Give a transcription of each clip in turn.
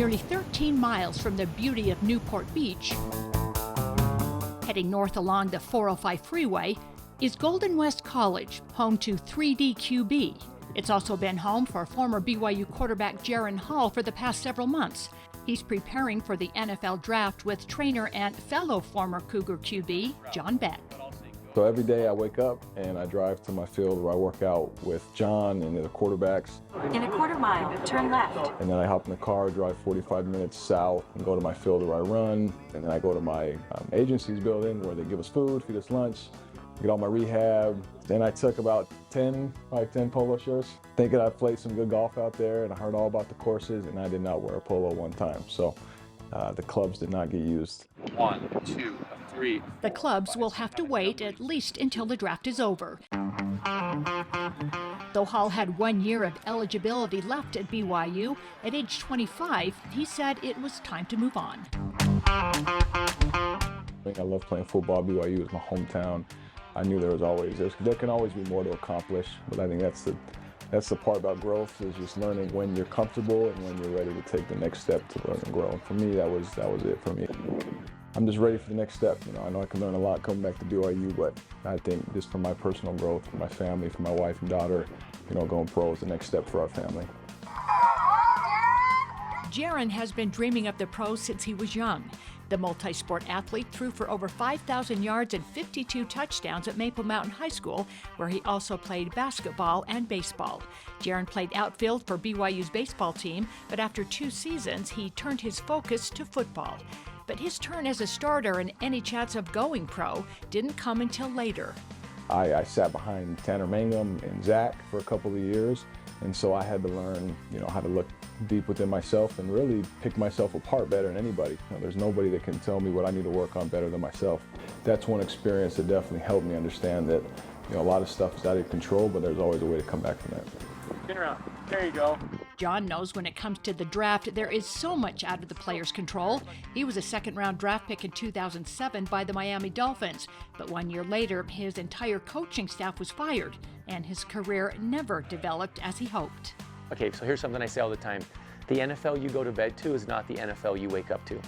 Nearly 13 miles from the beauty of Newport Beach, heading north along the 405 freeway, is Golden West College, home to 3D QB. It's also been home for former BYU quarterback Jaren Hall for the past several months. He's preparing for the NFL draft with trainer and fellow former Cougar QB, John Beck. So every day I wake up and I drive to my field where I work out with John and the quarterbacks. In a quarter mile, turn left. And then I hop in the car, drive 45 minutes south and go to my field where I run. And then I go to my agency's building where they give us food, feed us lunch, get all my rehab. Then I took about 10 polo shirts, thinking I played some good golf out there, and I heard all about the courses, and I did not wear a polo one time. So the clubs did not get used. 1, 2, 3. The clubs will have to wait at least until the draft is over. Though Hall had 1 year of eligibility left at BYU, at age 25, he said it was time to move on. I love playing football. BYU is my hometown. I knew there can always be more to accomplish, but I think that's the part about growth, is just learning when you're comfortable and when you're ready to take the next step to learn and grow. And for me, that was it for me. I'm just ready for the next step. I know I can learn a lot coming back to BYU, but I think just for my personal growth, for my family, for my wife and daughter, going pro is the next step for our family. Jaren has been dreaming of the pros since he was young. The multi-sport athlete threw for over 5,000 yards and 52 touchdowns at Maple Mountain High School, where he also played basketball and baseball. Jaren played outfield for BYU's baseball team, but after 2 seasons, he turned his focus to football. But his turn as a starter and any chance of going pro didn't come until later. I sat behind Tanner Mangum and Zach for a couple of years, and so I had to learn, how to look deep within myself and really pick myself apart better than anybody. There's nobody that can tell me what I need to work on better than myself. That's one experience that definitely helped me understand that, a lot of stuff is out of your control, but there's always a way to come back from that. Spin around. There you go. John knows when it comes to the draft, there is so much out of the player's control. He was a second-round draft pick in 2007 by the Miami Dolphins, but 1 year later, his entire coaching staff was fired, and his career never developed as he hoped. Okay, so here's something I say all the time. The NFL you go to bed to is not the NFL you wake up to,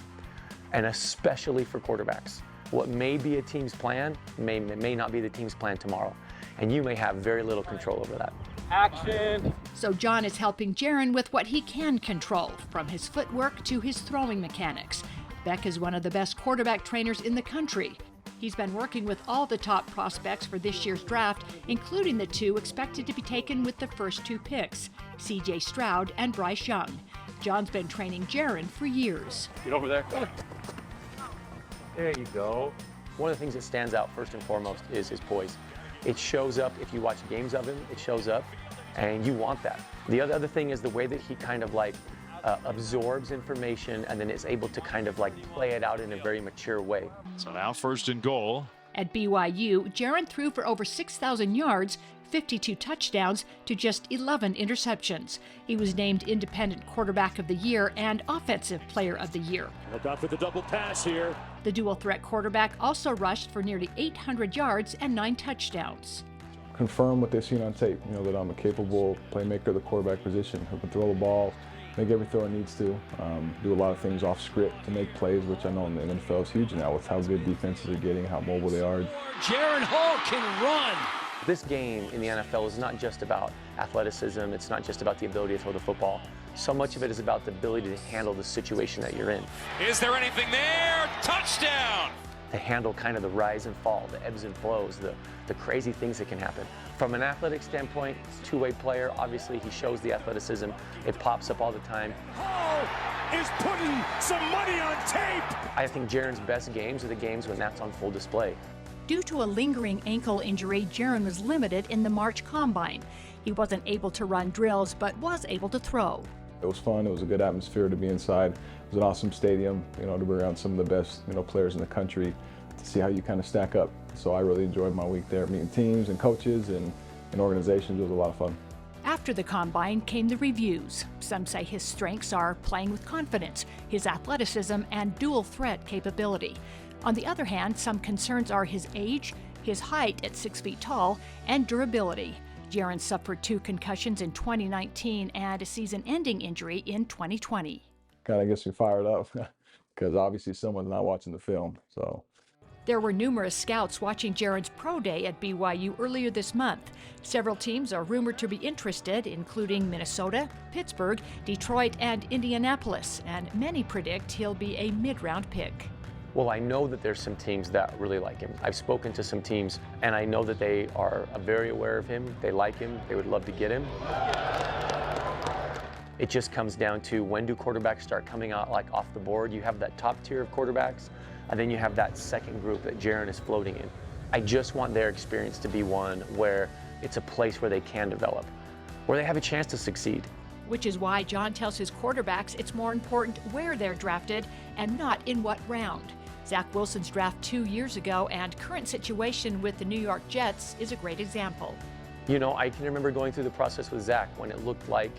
and especially for quarterbacks. What may be a team's plan may not be the team's plan tomorrow, and you may have very little control over that. Action! So John is helping Jaren with what he can control, from his footwork to his throwing mechanics. Beck is one of the best quarterback trainers in the country. He's been working with all the top prospects for this year's draft, including the 2 expected to be taken with the first 2 picks, C.J. Stroud and Bryce Young. John's been training Jaren for years. Get over there. There you go. One of the things that stands out first and foremost is his poise. It shows up if you watch games of him, it shows up, and you want that. The other thing is the way that he kind of absorbs information and then is able to kind of play it out in a very mature way. So now 1st and goal. At BYU, Jaren threw for over 6,000 yards, 52 touchdowns to just 11 interceptions. He was named Independent Quarterback of the Year and Offensive Player of the Year. Look out for the double pass here. The dual-threat quarterback also rushed for nearly 800 yards and 9 touchdowns. Confirm what they've seen on tape, that I'm a capable playmaker of the quarterback position, who can throw the ball, make every throw it needs to, do a lot of things off script to make plays, which I know in the NFL is huge now with how good defenses are getting, how mobile they are. Jaren Hall can run. This game in the NFL is not just about athleticism, it's not just about the ability to throw the football. So much of it is about the ability to handle the situation that you're in. Is there anything there? Touchdown! To handle kind of the rise and fall, the ebbs and flows, the crazy things that can happen. From an athletic standpoint, 2-way player, obviously he shows the athleticism. It pops up all the time. Hall is putting some money on tape! I think Jaren's best games are the games when that's on full display. Due to a lingering ankle injury, Jaren was limited in the March Combine. He wasn't able to run drills, but was able to throw. It was fun. It was a good atmosphere to be inside. It was an awesome stadium, to be around some of the best, players in the country, to see how you kind of stack up. So I really enjoyed my week there, meeting teams and coaches and organizations. It was a lot of fun. After the Combine came the reviews. Some say his strengths are playing with confidence, his athleticism, and dual threat capability. On the other hand, some concerns are his age, his height at 6 feet tall, and durability. Jaren suffered 2 concussions in 2019 and a season-ending injury in 2020. kind of gets me fired up because obviously someone's not watching the film. So. There were numerous scouts watching Jaren's pro day at BYU earlier this month. Several teams are rumored to be interested, including Minnesota, Pittsburgh, Detroit, and Indianapolis, and many predict he'll be a mid-round pick. Well, I know that there's some teams that really like him. I've spoken to some teams, and I know that they are very aware of him. They like him. They would love to get him. It just comes down to, when do quarterbacks start coming out like off the board? You have that top tier of quarterbacks, and then you have that second group that Jaren is floating in. I just want their experience to be one where it's a place where they can develop, where they have a chance to succeed. Which is why John tells his quarterbacks it's more important where they're drafted and not in what round. Zach Wilson's draft 2 years ago and current situation with the New York Jets is a great example. You know, I can remember going through the process with Zach when it looked like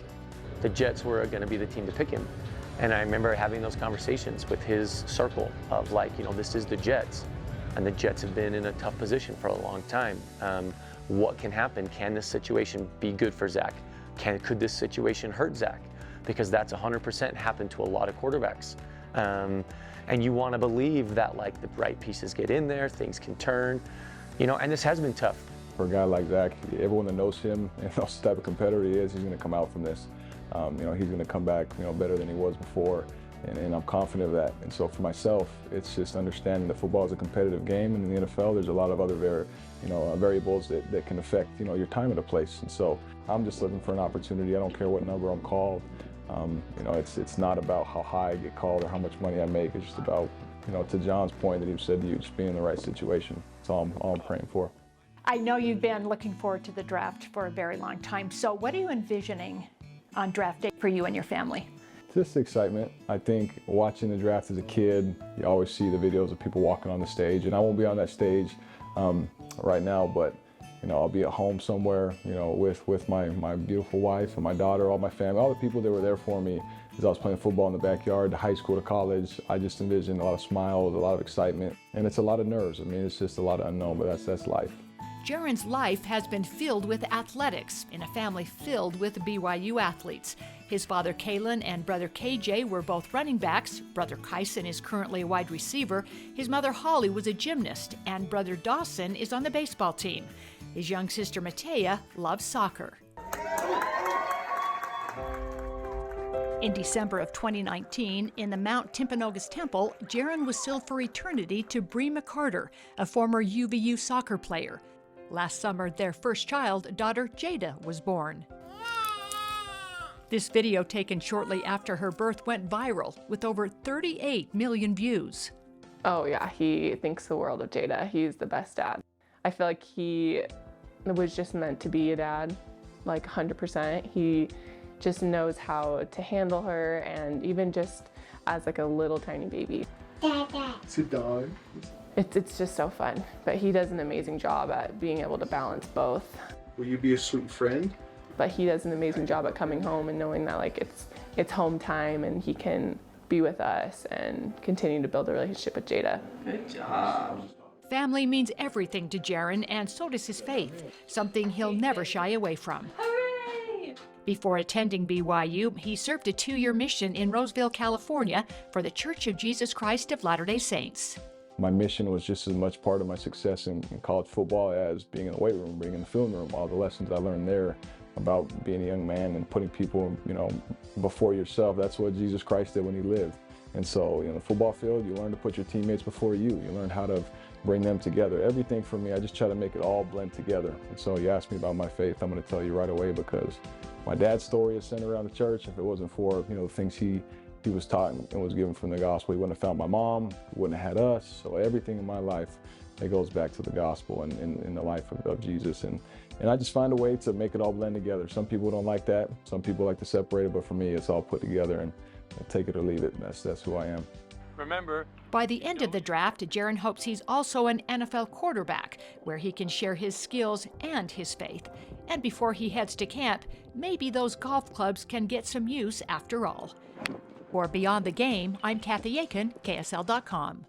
the Jets were going to be the team to pick him. And I remember having those conversations with his circle of like, you know, this is the Jets, and the Jets have been in a tough position for a long time. What can happen? Can this situation be good for Zach? Could this situation hurt Zach? Because that's 100% happened to a lot of quarterbacks. And you want to believe that like the right pieces get in there, things can turn, you know, and this has been tough. For a guy like Zach, everyone that knows him and knows the type of competitor he is, he's going to come out from this. You know, he's going to come back, you know, better than he was before, and I'm confident of that. And so for myself, it's just understanding that football is a competitive game, and in the NFL, there's a lot of other variables that can affect, you know, your time at a place. And so I'm just looking for an opportunity. I don't care what number I'm called. You know, it's not about how high I get called or how much money I make. It's just about, you know, to John's point that he said to you, just being in the right situation. That's all I'm praying for. I know you've been looking forward to the draft for a very long time. So what are you envisioning on draft day for you and your family? Just excitement. I think watching the draft as a kid, you always see the videos of people walking on the stage, and I won't be on that stage right now, but you know, I'll be at home somewhere, you know, with my beautiful wife and my daughter, all my family, all the people that were there for me as I was playing football in the backyard, to high school, to college. I just envisioned a lot of smiles, a lot of excitement, and it's a lot of nerves. I mean, it's just a lot of unknown, but that's life. Jaren's life has been filled with athletics in a family filled with BYU athletes. His father, Kalen, and brother KJ were both running backs. Brother Kyson is currently a wide receiver. His mother, Holly, was a gymnast, and brother Dawson is on the baseball team. His young sister, Matea, loves soccer. In December of 2019, in the Mount Timpanogos Temple, Jaren was sealed for eternity to Bree McCarter, a former UVU soccer player. Last summer, their first child, daughter Jada, was born. This video, taken shortly after her birth, went viral with over 38 million views. Oh yeah, he thinks the world of Jada. He's the best dad. I feel like he was just meant to be a dad, like 100%. He just knows how to handle her, and even just as like a little tiny baby. It's a dog. It's just so fun, but he does an amazing job at being able to balance both. Will you be a sweet friend? But he does an amazing job at coming home and knowing that like it's home time and he can be with us and continue to build a relationship with Jada. Good job. Family means everything to Jaren, and so does his faith, something he'll never shy away from. Hooray! Before attending BYU, he served a 2-year mission in Roseville, California for the Church of Jesus Christ of Latter-day Saints. My mission was just as much part of my success in college football as being in the weight room, being in the film room, all the lessons I learned there about being a young man and putting people, you know, before yourself. That's what Jesus Christ did when he lived. And so, you know, the football field, you learn to put your teammates before you. You learn how to bring them together. Everything for me, I just try to make it all blend together. And so you asked me about my faith, I'm going to tell you right away, because my dad's story is centered around the church. If it wasn't for, you know, the things he was taught and was given from the gospel, he wouldn't have found my mom, he wouldn't have had us. So everything in my life, it goes back to the gospel and in the life of Jesus. And I just find a way to make it all blend together. Some people don't like that. Some people like to separate it, but for me, it's all put together, and take it or leave it. That's who I am. Remember, By the end of the draft, Jaren hopes he's also an NFL quarterback, where he can share his skills and his faith. And before he heads to camp, maybe those golf clubs can get some use after all. For Beyond the Game, I'm Kathy Aiken, KSL.com.